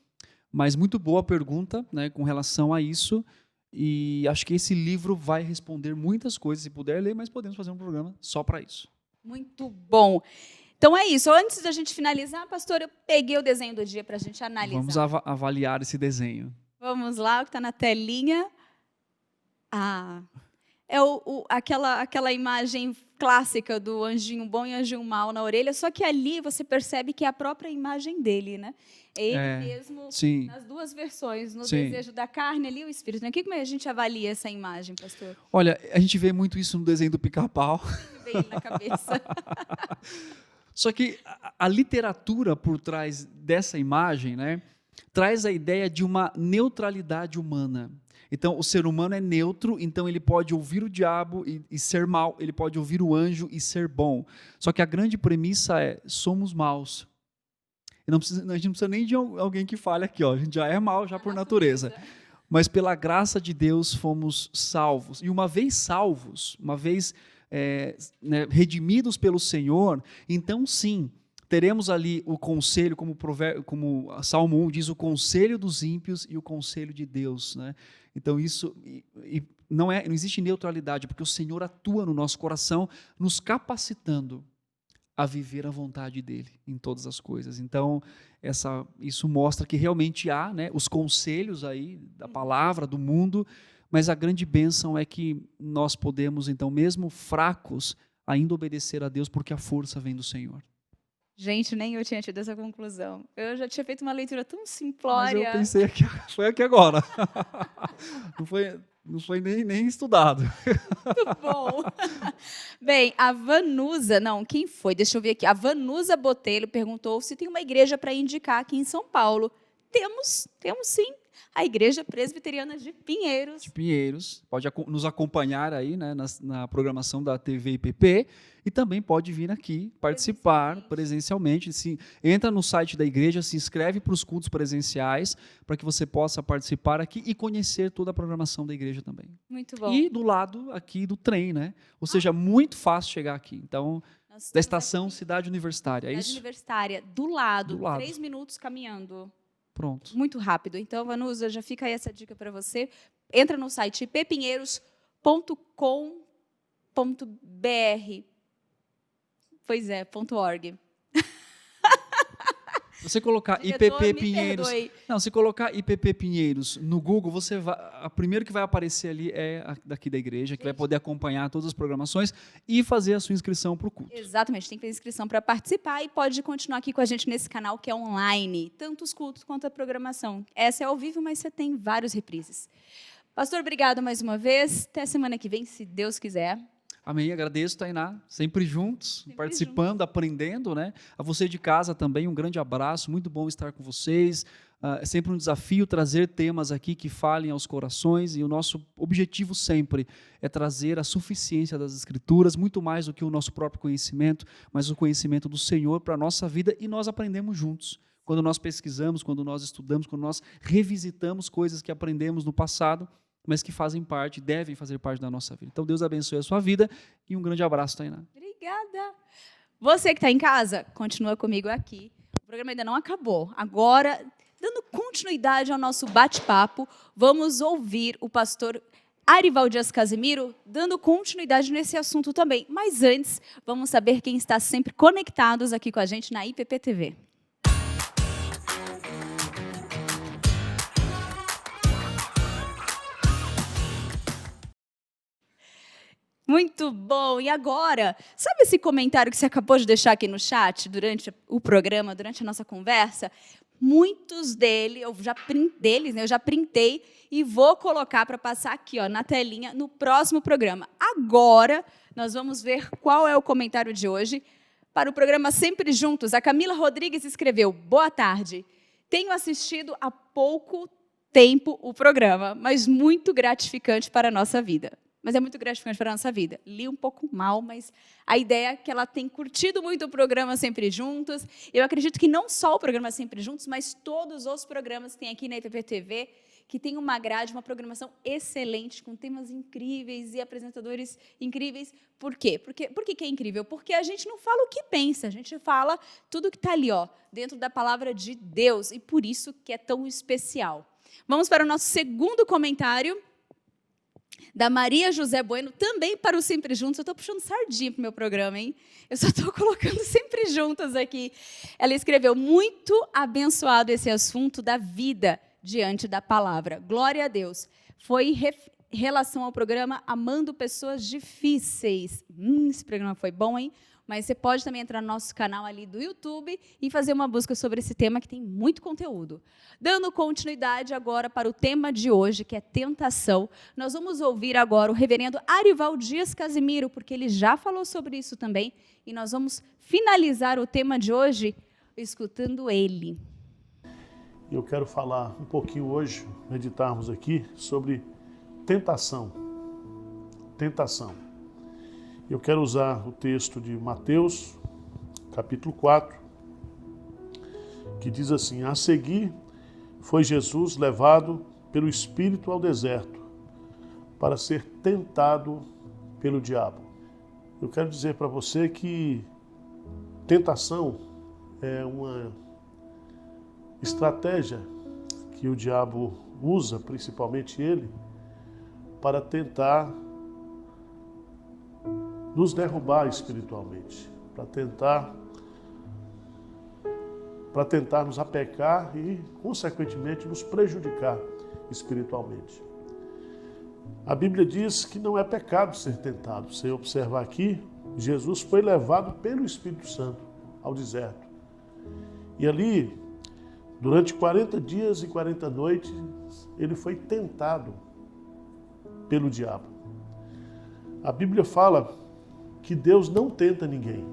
mas muito boa pergunta, né, com relação a isso, e acho que esse livro vai responder muitas coisas, se puder ler, mas podemos fazer um programa só para isso. Muito bom. Então é isso. Antes da gente finalizar, pastor, eu peguei o desenho do dia para a gente analisar. Vamos avaliar esse desenho. Vamos lá, o que está na telinha. É aquela imagem clássica do anjinho bom e anjinho mau na orelha, só que ali você percebe que é a própria imagem dele, né? É ele mesmo, sim. nas duas versões, no Sim. desejo da carne ali, o espírito. O que como a gente avalia essa imagem, pastor? Olha, a gente vê muito isso no desenho do Pica-Pau. Veio na cabeça. Só que a literatura por trás dessa imagem, né, traz a ideia de uma neutralidade humana. Então, o ser humano é neutro, então ele pode ouvir o diabo e ser mau, ele pode ouvir o anjo e ser bom. Só que a grande premissa é, somos maus. A gente não precisa nem de alguém que fale aqui, ó, a gente já é mau já por natureza. Mas pela graça de Deus fomos salvos. E uma vez salvos, uma vez redimidos pelo Senhor, então sim, teremos ali o conselho, como Salmo 1 diz, o conselho dos ímpios e o conselho de Deus, né? Então isso não existe neutralidade, porque o Senhor atua no nosso coração, nos capacitando a viver a vontade dele em todas as coisas. Então isso mostra que realmente há, né, os conselhos aí da palavra, do mundo, mas a grande bênção é que nós podemos, então, mesmo fracos, ainda obedecer a Deus, porque a força vem do Senhor. Gente, nem eu tinha tido essa conclusão. Eu já tinha feito uma leitura tão simplória. Mas eu pensei que foi aqui agora. Não foi nem estudado. Muito bom. Bem, a Vanusa, quem foi? Deixa eu ver aqui. A Vanusa Botelho perguntou se tem uma igreja para indicar aqui em São Paulo. Temos sim. A Igreja Presbiteriana de Pinheiros. De Pinheiros. Pode nos acompanhar aí, né, na programação da TV IPP e também pode vir aqui participar presencialmente. Entra no site da igreja, se inscreve para os cultos presenciais para que você possa participar aqui e conhecer toda a programação da igreja também. Muito bom. E do lado aqui do trem, né? Ou seja, muito fácil chegar aqui. Então, da estação Cidade Universitária, é isso? Cidade Universitária, do lado. 3 minutos caminhando. Pronto. Muito rápido. Então, Vanusa, já fica aí essa dica para você. Entra no site ippinheiros.com.br. Pois é, .org. Você colocar IPP Pinheiros. Não, se colocar IPP Pinheiros no Google, a primeira que vai aparecer ali é a daqui da igreja, que vai poder acompanhar todas as programações e fazer a sua inscrição para o culto. Exatamente, tem que fazer inscrição para participar e pode continuar aqui com a gente nesse canal que é online, tanto os cultos quanto a programação. Essa é ao vivo, mas você tem vários reprises. Pastor, obrigado mais uma vez. Até semana que vem, se Deus quiser. Amém, agradeço, Tainá, sempre juntos, participando, aprendendo, né? A você de casa também, um grande abraço, muito bom estar com vocês, é sempre um desafio trazer temas aqui que falem aos corações e o nosso objetivo sempre é trazer a suficiência das Escrituras, muito mais do que o nosso próprio conhecimento, mas o conhecimento do Senhor para a nossa vida e nós aprendemos juntos. Quando nós pesquisamos, quando nós estudamos, quando nós revisitamos coisas que aprendemos no passado, mas que fazem parte, devem fazer parte da nossa vida. Então, Deus abençoe a sua vida e um grande abraço, Tainá. Obrigada. Você que está em casa, continua comigo aqui. O programa ainda não acabou. Agora, dando continuidade ao nosso bate-papo, vamos ouvir o pastor Arival Dias Casimiro dando continuidade nesse assunto também. Mas antes, vamos saber quem está sempre conectados aqui com a gente na IPP TV. Muito bom. E agora, sabe esse comentário que você acabou de deixar aqui no chat durante o programa, durante a nossa conversa? Muitos deles, eu já printei e vou colocar para passar aqui, ó, na telinha no próximo programa. Agora, nós vamos ver qual é o comentário de hoje. Para o programa Sempre Juntos, a Camila Rodrigues escreveu: boa tarde, tenho assistido há pouco tempo o programa, mas muito gratificante para a nossa vida. Mas é muito gratificante para a nossa vida. Li um pouco mal, mas a ideia é que ela tem curtido muito o programa Sempre Juntos. Eu acredito que não só o programa Sempre Juntos, mas todos os programas que tem aqui na IPPTV, que tem uma grade, uma programação excelente, com temas incríveis e apresentadores incríveis. Por quê? Por que é incrível? Porque a gente não fala o que pensa, a gente fala tudo que está ali, ó, dentro da palavra de Deus, e por isso que é tão especial. Vamos para o nosso segundo comentário, da Maria José Bueno, também para o Sempre Juntos. Eu estou puxando sardinha para o meu programa, hein? Eu só estou colocando Sempre Juntos aqui. Ela escreveu: muito abençoado esse assunto da vida diante da palavra. Glória a Deus. Foi em relação ao programa Amando Pessoas Difíceis. Esse programa foi bom, hein? Mas você pode também entrar no nosso canal ali do YouTube e fazer uma busca sobre esse tema, que tem muito conteúdo. Dando continuidade agora para o tema de hoje, que é tentação, nós vamos ouvir agora o reverendo Arival Dias Casimiro, porque ele já falou sobre isso também, e nós vamos finalizar o tema de hoje escutando ele. Eu quero falar um pouquinho hoje, meditarmos aqui, sobre tentação. Tentação. Eu quero usar o texto de Mateus, capítulo 4, que diz assim: a seguir foi Jesus levado pelo Espírito ao deserto para ser tentado pelo diabo. Eu quero dizer para você que tentação é uma estratégia que o diabo usa, principalmente ele, para tentar nos derrubar espiritualmente, para tentarmos a pecar e, consequentemente, nos prejudicar espiritualmente. A Bíblia diz que não é pecado ser tentado. Se observar aqui, Jesus foi levado pelo Espírito Santo ao deserto. E ali, durante 40 dias e 40 noites, ele foi tentado pelo diabo. A Bíblia fala que Deus não tenta ninguém.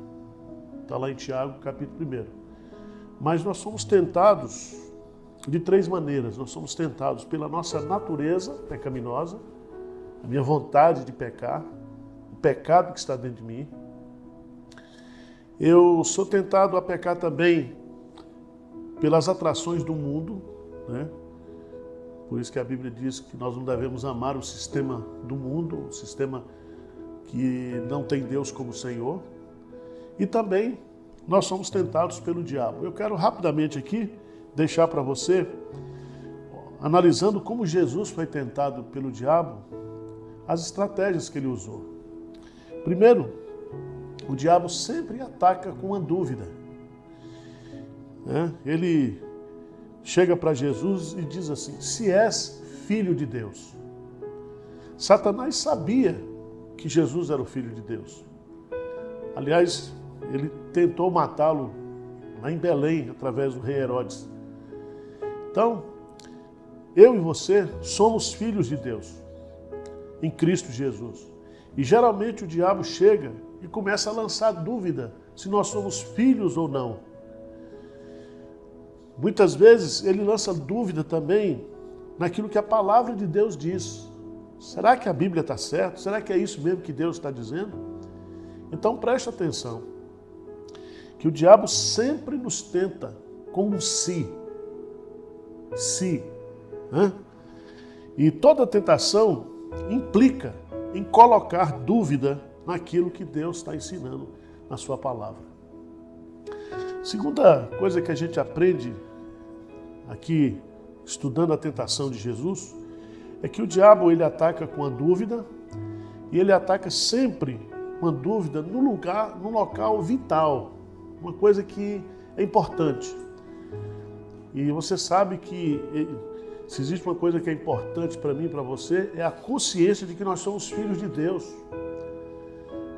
Está lá em Tiago, capítulo 1. Mas nós somos tentados de 3 maneiras. Nós somos tentados pela nossa natureza pecaminosa, a minha vontade de pecar, o pecado que está dentro de mim. Eu sou tentado a pecar também pelas atrações do mundo, né? Por isso que a Bíblia diz que nós não devemos amar o sistema do mundo, o sistema que não tem Deus como Senhor. E também nós somos tentados pelo diabo. Eu quero rapidamente aqui deixar para você, analisando como Jesus foi tentado pelo diabo, as estratégias que ele usou. Primeiro, o diabo sempre ataca com uma dúvida. Ele chega para Jesus e diz assim: se és filho de Deus. Satanás sabia que Jesus era o Filho de Deus. Aliás, ele tentou matá-lo lá em Belém, através do rei Herodes. Então, eu e você somos filhos de Deus, em Cristo Jesus. E geralmente o diabo chega e começa a lançar dúvida se nós somos filhos ou não. Muitas vezes ele lança dúvida também naquilo que a palavra de Deus diz. Será que a Bíblia está certa? Será que é isso mesmo que Deus está dizendo? Então preste atenção, que o diabo sempre nos tenta com um se. E toda tentação implica em colocar dúvida naquilo que Deus está ensinando na sua palavra. Segunda coisa que a gente aprende aqui, estudando a tentação de Jesus, é que o diabo ele ataca com a dúvida, e ele ataca sempre uma dúvida no local vital, uma coisa que é importante. E você sabe que se existe uma coisa que é importante para mim e para você, é a consciência de que nós somos filhos de Deus,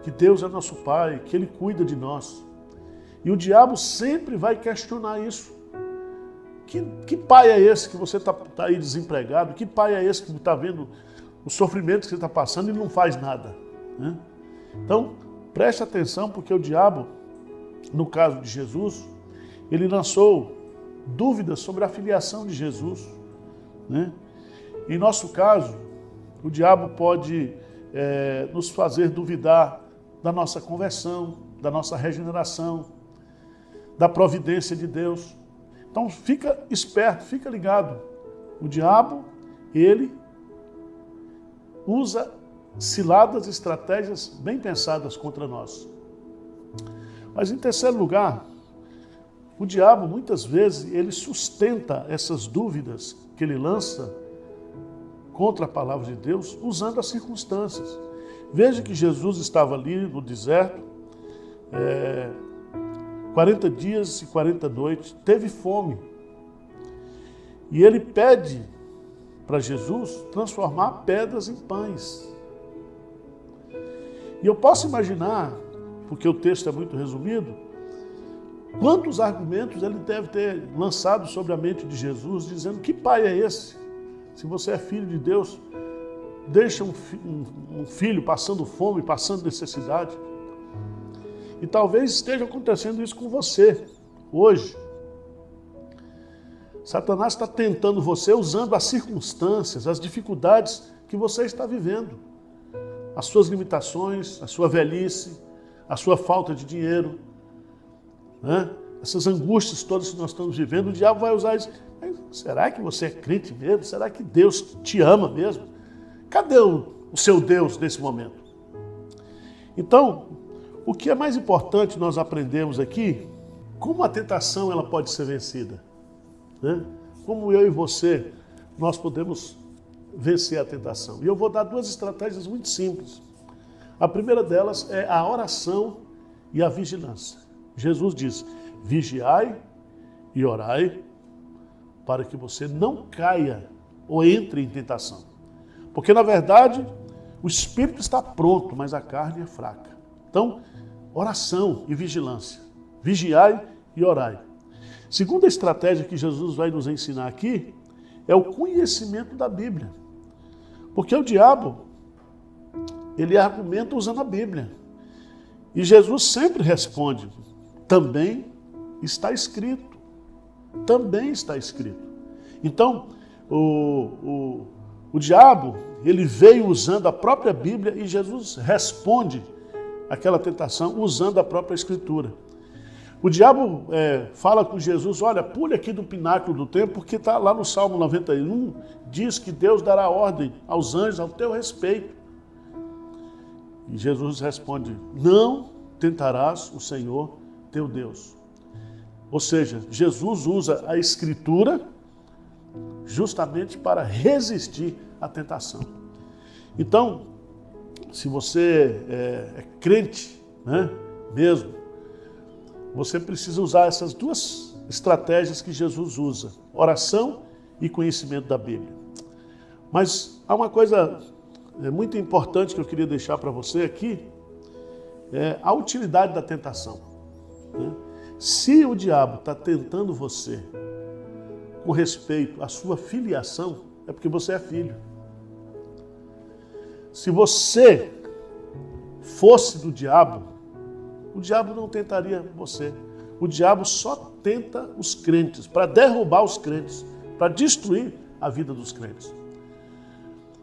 que Deus é nosso Pai, que Ele cuida de nós. E o diabo sempre vai questionar isso. Que pai é esse que você está aí desempregado? Que pai é esse que está vendo o sofrimento que você está passando e não faz nada? Né? Então, preste atenção, porque o diabo, no caso de Jesus, ele lançou dúvidas sobre a filiação de Jesus, né? Em nosso caso, o diabo pode nos fazer duvidar da nossa conversão, da nossa regeneração, da providência de Deus. Então fica esperto, fica ligado. O diabo, ele usa ciladas, estratégias bem pensadas contra nós. Mas em terceiro lugar, o diabo muitas vezes ele sustenta essas dúvidas que ele lança contra a palavra de Deus usando as circunstâncias. Veja que Jesus estava ali no deserto, 40 dias e 40 noites, teve fome. E ele pede para Jesus transformar pedras em pães. E eu posso imaginar, porque o texto é muito resumido, quantos argumentos ele deve ter lançado sobre a mente de Jesus, dizendo: que pai é esse? Se você é filho de Deus, deixa um filho passando fome, passando necessidade. E talvez esteja acontecendo isso com você hoje. Satanás está tentando você usando as circunstâncias, as dificuldades que você está vivendo. As suas limitações, a sua velhice, a sua falta de dinheiro, né? Essas angústias todas que nós estamos vivendo, o diabo vai usar isso. Será que você é crente mesmo? Será que Deus te ama mesmo? Cadê o seu Deus nesse momento? Então, o que é mais importante nós aprendemos aqui, como a tentação ela pode ser vencida, né? Como eu e você, nós podemos vencer a tentação. E eu vou dar duas estratégias muito simples. A primeira delas é a oração e a vigilância. Jesus diz: vigiai e orai para que você não caia ou entre em tentação. Porque, na verdade, o espírito está pronto, mas a carne é fraca. Então, oração e vigilância. Vigiai e orai. Segunda estratégia que Jesus vai nos ensinar aqui é o conhecimento da Bíblia. Porque o diabo, ele argumenta usando a Bíblia. E Jesus sempre responde: também está escrito. Também está escrito. Então, o diabo, ele veio usando a própria Bíblia e Jesus responde aquela tentação usando a própria Escritura. O diabo fala com Jesus: olha, pule aqui do pináculo do templo, porque está lá no Salmo 91, diz que Deus dará ordem aos anjos ao teu respeito. E Jesus responde: não tentarás o Senhor teu Deus. Ou seja, Jesus usa a Escritura justamente para resistir à tentação. Então, se você é crente, né, mesmo, você precisa usar essas duas estratégias que Jesus usa: oração e conhecimento da Bíblia. Mas há uma coisa muito importante que eu queria deixar para você aqui, é a utilidade da tentação, né? Se o diabo está tentando você com respeito à sua filiação, é porque você é filho. Se você fosse do diabo, o diabo não tentaria você. O diabo só tenta os crentes, para derrubar os crentes, para destruir a vida dos crentes.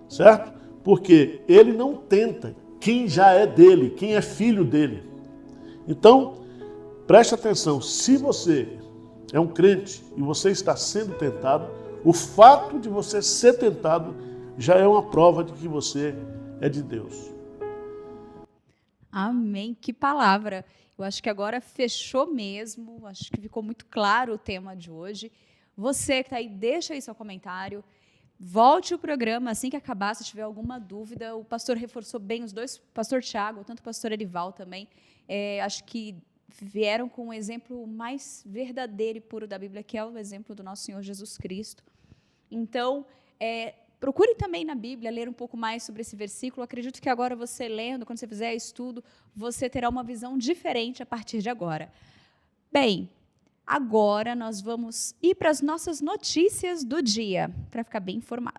Certo? Porque ele não tenta quem já é dele, quem é filho dele. Então, preste atenção, se você é um crente e você está sendo tentado, o fato de você ser tentado já é uma prova de que você é de Deus. Amém, que palavra. Eu acho que agora fechou mesmo, acho que ficou muito claro o tema de hoje. Você que está aí, deixa aí seu comentário, volte o programa assim que acabar, se tiver alguma dúvida. O pastor reforçou bem os dois, o pastor Tiago, tanto o pastor Erival também, acho que vieram com um exemplo mais verdadeiro e puro da Bíblia, que é o exemplo do nosso Senhor Jesus Cristo. Então, procure também na Bíblia ler um pouco mais sobre esse versículo. Acredito que agora você lendo, quando você fizer estudo, você terá uma visão diferente a partir de agora. Bem, agora nós vamos ir para as nossas notícias do dia, para ficar bem informado.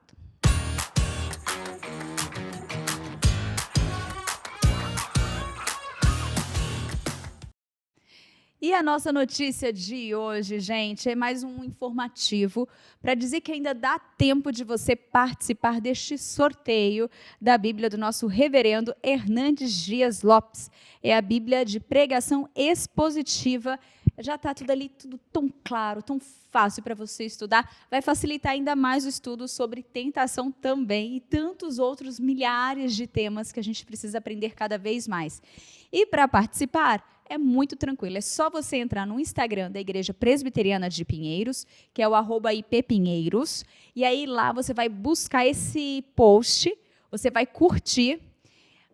E a nossa notícia de hoje, gente, é mais um informativo para dizer que ainda dá tempo de você participar deste sorteio da Bíblia do nosso reverendo Hernandes Dias Lopes. É a Bíblia de pregação expositiva. Já está tudo ali, tudo tão claro, tão fácil para você estudar. Vai facilitar ainda mais o estudo sobre tentação também e tantos outros milhares de temas que a gente precisa aprender cada vez mais. E para participar, é muito tranquilo, é só você entrar no Instagram da Igreja Presbiteriana de Pinheiros, que é o @IPPinheiros, e aí lá você vai buscar esse post, você vai curtir,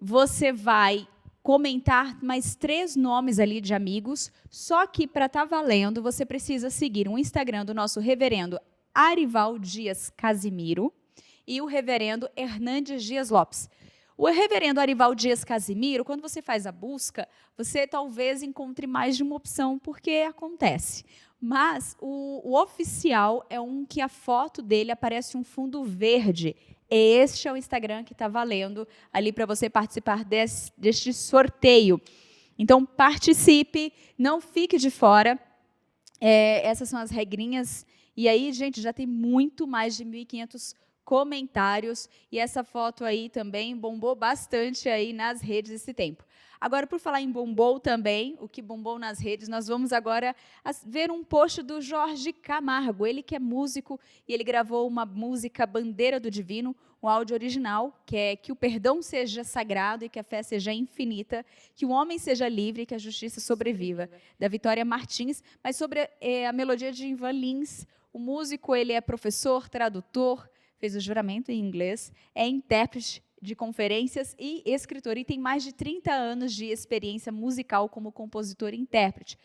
você vai comentar mais 3 nomes ali de amigos, só que para estar valendo, você precisa seguir o Instagram do nosso reverendo Arival Dias Casimiro e o reverendo Hernandes Dias Lopes. O reverendo Arival Dias Casimiro, quando você faz a busca, você talvez encontre mais de uma opção, porque acontece. Mas o oficial é um que a foto dele aparece um fundo verde. Este é o Instagram que está valendo ali para você participar deste sorteio. Então, participe, não fique de fora. Essas são as regrinhas. E aí, gente, já tem muito mais de 1.500 comentários, e essa foto aí também bombou bastante aí nas redes esse tempo. Agora, por falar em bombou também, o que bombou nas redes, nós vamos agora ver um post do Jorge Camargo, ele que é músico, e ele gravou uma música Bandeira do Divino, um áudio original, que é que o perdão seja sagrado e que a fé seja infinita, que o homem seja livre e que a justiça sobreviva, da Vitória Martins, mas sobre a melodia de Ivan Lins. O músico, ele é professor, tradutor, fez o juramento em inglês, é intérprete de conferências e escritor, e tem mais de 30 anos de experiência musical como compositor e intérprete.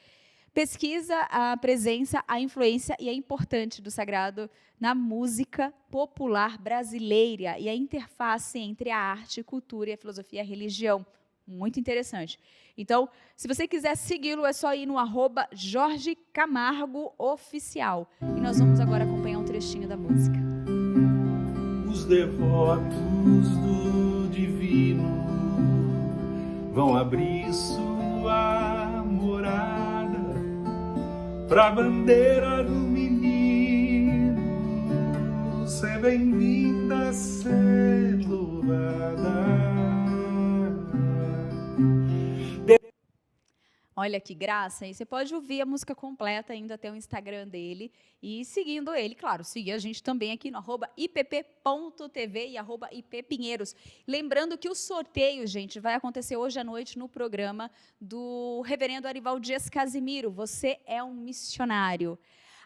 Pesquisa a presença, a influência e a importância do sagrado na música popular brasileira e a interface entre a arte, cultura e a filosofia e a religião. Muito interessante. Então, se você quiser segui-lo, é só ir no @Jorge Camargo Oficial. E nós vamos agora acompanhar um trechinho da música. Os devotos do divino vão abrir sua morada pra bandeira do menino ser bem-vinda, ser louvada. Olha que graça, e você pode ouvir a música completa indo até o Instagram dele e seguindo ele, claro, seguir a gente também aqui no @ipp.tv e @ippinheiros. Lembrando que o sorteio, gente, vai acontecer hoje à noite no programa do reverendo Arival Dias Casimiro. Você é um missionário.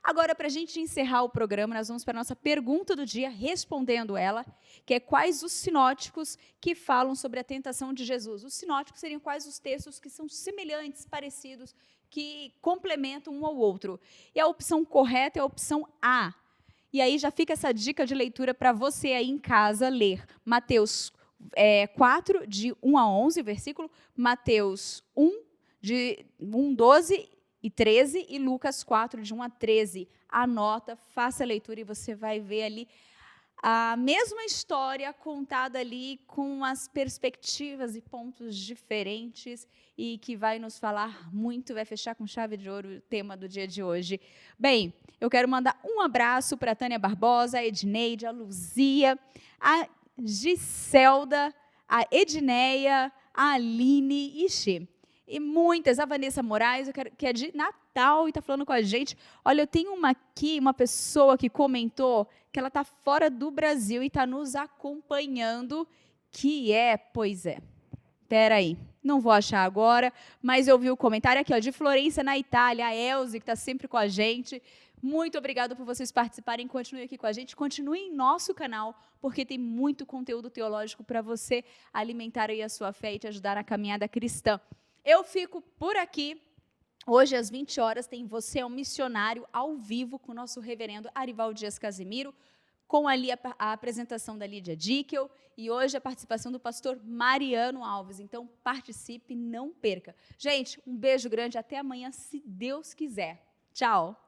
Agora, para a gente encerrar o programa, nós vamos para a nossa pergunta do dia, respondendo ela, que é quais os sinóticos que falam sobre a tentação de Jesus. Os sinóticos seriam quais os textos que são semelhantes, parecidos, que complementam um ao outro. E a opção correta é a opção A. E aí já fica essa dica de leitura para você aí em casa ler. Mateus 4, de 1 a 11, versículo, Mateus 1, de 12 e 13, e Lucas 4, de 1 a 13. Anota, faça a leitura e você vai ver ali a mesma história contada ali com as perspectivas e pontos diferentes e que vai nos falar muito, vai fechar com chave de ouro o tema do dia de hoje. Bem, eu quero mandar um abraço para a Tânia Barbosa, a Edneide, a Luzia, a Giselda, a Edneia, a Aline, e muitas, a Vanessa Moraes, que é de Natal e está falando com a gente. Olha, eu tenho uma pessoa que comentou que ela está fora do Brasil e está nos acompanhando, pois é, peraí, não vou achar agora, mas eu vi o comentário aqui, ó, de Florença, na Itália, a Elze, que está sempre com a gente. Muito obrigada por vocês participarem, continuem aqui com a gente, continuem em nosso canal, porque tem muito conteúdo teológico para você alimentar aí a sua fé e te ajudar na caminhada cristã. Eu fico por aqui. Hoje, às 20 horas, tem Você é um Missionário, ao vivo, com o nosso reverendo Arival Dias Casimiro, com ali a apresentação da Lídia Dickel, e hoje a participação do pastor Mariano Alves. Então, participe, não perca. Gente, um beijo grande, até amanhã, se Deus quiser. Tchau!